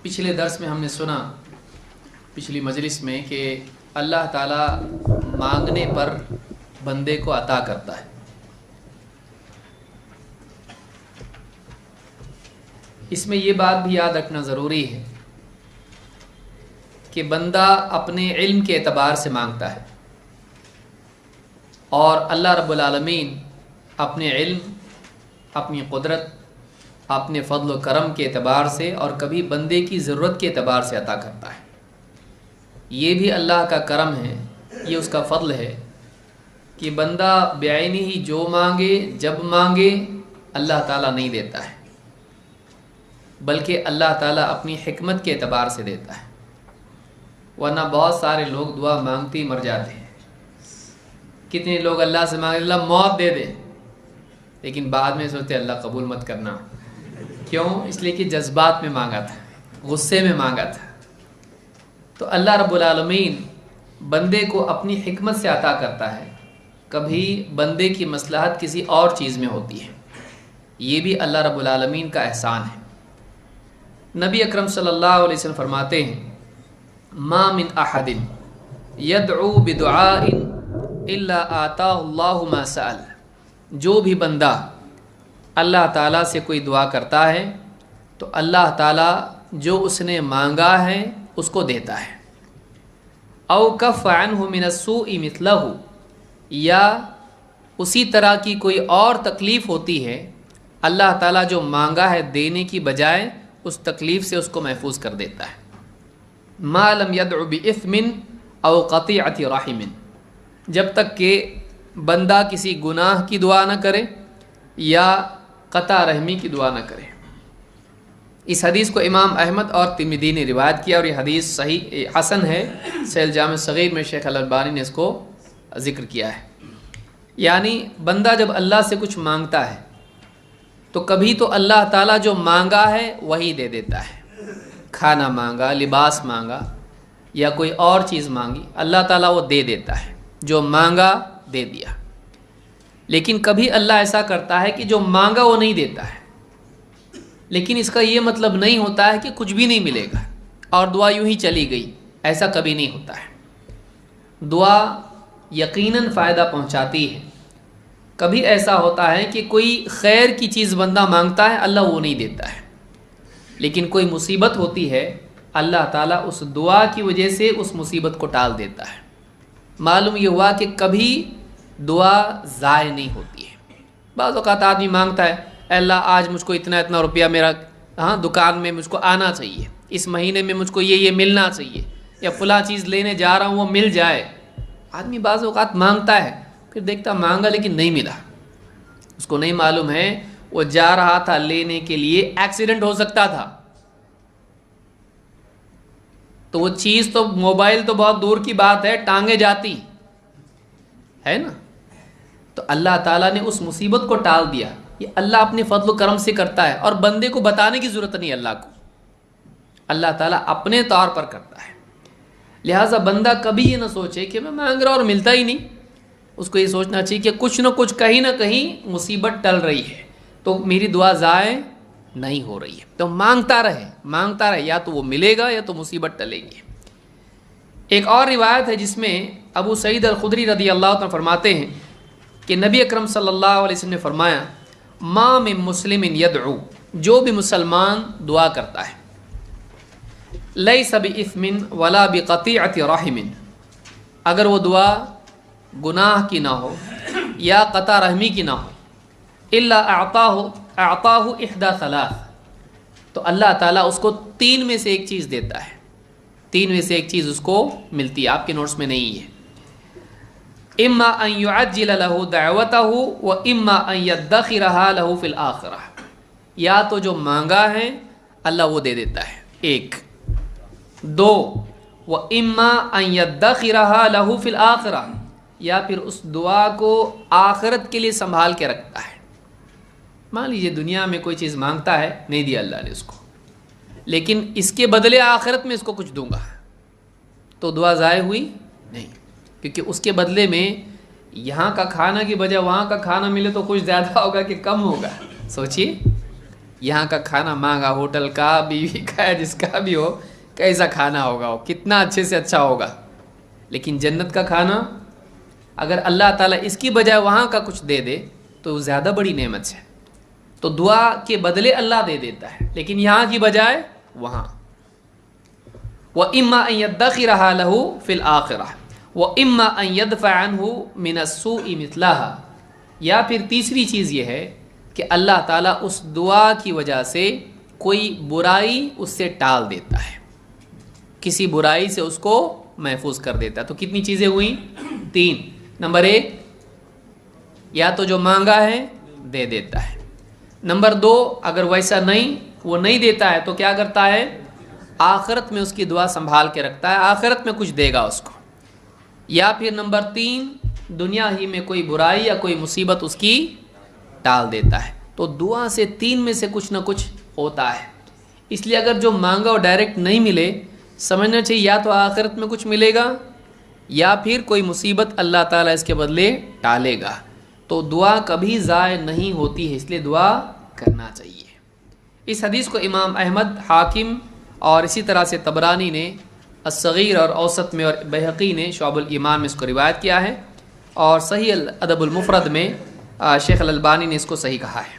پچھلے درس میں ہم نے سنا پچھلی مجلس میں کہ اللہ تعالیٰ مانگنے پر بندے کو عطا کرتا ہے۔ اس میں یہ بات بھی یاد رکھنا ضروری ہے کہ بندہ اپنے علم کے اعتبار سے مانگتا ہے اور اللہ رب العالمین اپنے علم، اپنی قدرت، اپنے فضل و کرم کے اعتبار سے اور کبھی بندے کی ضرورت کے اعتبار سے عطا کرتا ہے۔ یہ بھی اللہ کا کرم ہے، یہ اس کا فضل ہے کہ بندہ بعینی ہی جو مانگے جب مانگے اللہ تعالیٰ نہیں دیتا ہے، بلکہ اللہ تعالیٰ اپنی حکمت کے اعتبار سے دیتا ہے۔ ورنہ بہت سارے لوگ دعا مانگتے ہی مر جاتے ہیں۔ کتنے لوگ اللہ سے مانگے اللہ موت دے دے، لیکن بعد میں سوچتے اللہ قبول مت کرنا۔ کیوں؟ اس لیے کہ جذبات میں مانگا تھا، غصے میں مانگا تھا۔ تو اللہ رب العالمین بندے کو اپنی حکمت سے عطا کرتا ہے، کبھی بندے کی مصلحت کسی اور چیز میں ہوتی ہے۔ یہ بھی اللہ رب العالمین کا احسان ہے۔ نبی اکرم صلی اللہ علیہ وسلم فرماتے ہیں ما من احد یدعو بدعاء الا آتاہ اللہ ما سأل۔ جو بھی بندہ اللہ تعالیٰ سے کوئی دعا کرتا ہے تو اللہ تعالیٰ جو اس نے مانگا ہے اس کو دیتا ہے۔ او کف عنہ من السوء مثلہ، یا اسی طرح کی کوئی اور تکلیف ہوتی ہے، اللہ تعالیٰ جو مانگا ہے دینے کی بجائے اس تکلیف سے اس کو محفوظ کر دیتا ہے۔ ما لم يدع بإثم او قطيعة رحم، جب تک کہ بندہ کسی گناہ کی دعا نہ کرے یا قطع رحمی کی دعا نہ کرے۔ اس حدیث کو امام احمد اور ترمذی نے روایت کیا اور یہ حدیث صحیح حسن ہے۔ صحیح الجامع الصغیر میں شیخ الالبانی نے اس کو ذکر کیا ہے۔ یعنی بندہ جب اللہ سے کچھ مانگتا ہے تو کبھی تو اللہ تعالیٰ جو مانگا ہے وہی دے دیتا ہے۔ کھانا مانگا، لباس مانگا یا کوئی اور چیز مانگی، اللہ تعالیٰ وہ دے دیتا ہے، جو مانگا دے دیا۔ لیکن کبھی اللہ ایسا کرتا ہے کہ جو مانگا وہ نہیں دیتا ہے، لیکن اس کا یہ مطلب نہیں ہوتا ہے کہ کچھ بھی نہیں ملے گا اور دعا یوں ہی چلی گئی، ایسا کبھی نہیں ہوتا ہے۔ دعا یقیناً فائدہ پہنچاتی ہے۔ کبھی ایسا ہوتا ہے کہ کوئی خیر کی چیز بندہ مانگتا ہے، اللہ وہ نہیں دیتا ہے، لیکن کوئی مصیبت ہوتی ہے، اللہ تعالیٰ اس دعا کی وجہ سے اس مصیبت کو ٹال دیتا ہے۔ معلوم یہ ہوا کہ کبھی دعا ضائع نہیں ہوتی ہے۔ بعض اوقات آدمی مانگتا ہے اے اللہ آج مجھ کو اتنا روپیہ میرا دکان میں مجھ کو آنا چاہیے، اس مہینے میں مجھ کو یہ ملنا چاہیے، یا فلاں چیز لینے جا رہا ہوں وہ مل جائے۔ آدمی بعض اوقات مانگتا ہے، پھر دیکھتا مانگا لیکن نہیں ملا۔ اس کو نہیں معلوم ہے وہ جا رہا تھا لینے کے لیے، ایکسیڈنٹ ہو سکتا تھا۔ تو وہ چیز تو موبائل تو بہت دور کی بات ہے، ٹانگیں جاتی ہے نا۔ تو اللہ تعالیٰ نے اس مصیبت کو ٹال دیا۔ یہ اللہ اپنے فضل و کرم سے کرتا ہے اور بندے کو بتانے کی ضرورت نہیں اللہ کو، اللہ تعالیٰ اپنے طور پر کرتا ہے۔ لہٰذا بندہ کبھی یہ نہ سوچے کہ میں مانگ رہا اور ملتا ہی نہیں۔ اس کو یہ سوچنا چاہیے کہ کچھ نہ کچھ کہیں نہ کہیں مصیبت ٹل رہی ہے، تو میری دعا ضائع نہیں ہو رہی ہے۔ تو مانگتا رہے، یا تو وہ ملے گا یا تو مصیبت ٹلے گی۔ ایک اور روایت ہے جس میں ابو سعید الخدری رضی اللہ عنہ فرماتے ہیں کہ نبی اکرم صلی اللہ علیہ وسلم نے فرمایا ما من مسلم یدعو، جو بھی مسلمان دعا کرتا ہے، لیس باثم ولا بقطیعۃ رحم، اگر وہ دعا گناہ کی نہ ہو یا قطع رحمی کی نہ ہو، الا اعطاہ احدی ثلاث، تو اللہ تعالیٰ اس کو تین میں سے ایک چیز دیتا ہے۔ تین میں سے ایک چیز اس کو ملتی ہے، آپ کے نوٹس میں نہیں ہے۔ اما ان يعجل له دعوته و اما ان يدخرها له في الاخرہ، یا تو جو مانگا ہے اللہ وہ دے دیتا ہے، ایک۔ دو، و اما ان يدخرها له في الاخرہ، یا پھر اس دعا کو آخرت کے لیے سنبھال کے رکھتا ہے۔ مان لیجیے دنیا میں کوئی چیز مانگتا ہے، نہیں دیا اللہ نے اس کو، لیکن اس کے بدلے آخرت میں اس کو کچھ دوں گا، تو دعا ضائع ہوئی نہیں، کیونکہ اس کے بدلے میں یہاں کا کھانا کی بجائے وہاں کا کھانا ملے تو کچھ زیادہ ہوگا کہ کم ہوگا، سوچئے۔ یہاں کا کھانا مانگا، ہوٹل کا، بیوی کا، جس کا بھی ہو، کیسا کھانا ہوگا، وہ کتنا اچھے سے اچھا ہوگا، لیکن جنت کا کھانا اگر اللہ تعالیٰ اس کی بجائے وہاں کا کچھ دے دے تو زیادہ بڑی نعمت ہے. تو دعا کے بدلے اللہ دے دیتا ہے، لیکن یہاں کی بجائے وہاں. وَإِمَّا أَن يَدَّخِرَهَا لَهُ فِي الْآخِرَةِ وَإِمَّا أَن يَدْفَعَ عَنْهُ مِنَ السُّوءِ مِثْلَهَا. یا پھر تیسری چیز یہ ہے کہ اللہ تعالیٰ اس دعا کی وجہ سے کوئی برائی اس سے ٹال دیتا ہے، کسی برائی سے اس کو محفوظ کر دیتا ہے. تو کتنی چیزیں ہوئیں؟ 3. نمبر 1، یا تو جو مانگا ہے دے دیتا ہے. نمبر 2، اگر ویسا وہ نہیں دیتا ہے تو کیا کرتا ہے؟ آخرت میں اس کی دعا سنبھال کے رکھتا ہے، آخرت میں کچھ دے گا اس کو. یا پھر نمبر 3، دنیا ہی میں کوئی برائی یا کوئی مصیبت اس کی ٹال دیتا ہے. تو دعا سے 3 میں سے کچھ نہ کچھ ہوتا ہے. اس لیے اگر جو مانگا وہ ڈائریکٹ نہیں ملے، سمجھنا چاہیے یا تو آخرت میں کچھ ملے گا یا پھر کوئی مصیبت اللہ تعالیٰ اس کے بدلے ٹالے گا. تو دعا کبھی ضائع نہیں ہوتی ہے، اس لیے دعا کرنا چاہیے. اس حدیث کو امام احمد، حاکم اور اسی طرح سے طبرانی نے الصغیر اور اوسط میں، اور بہقی نے شعب الایمان میں اس کو روایت کیا ہے، اور صحیح الادب المفرد میں شیخ الالبانی نے اس کو صحیح کہا ہے.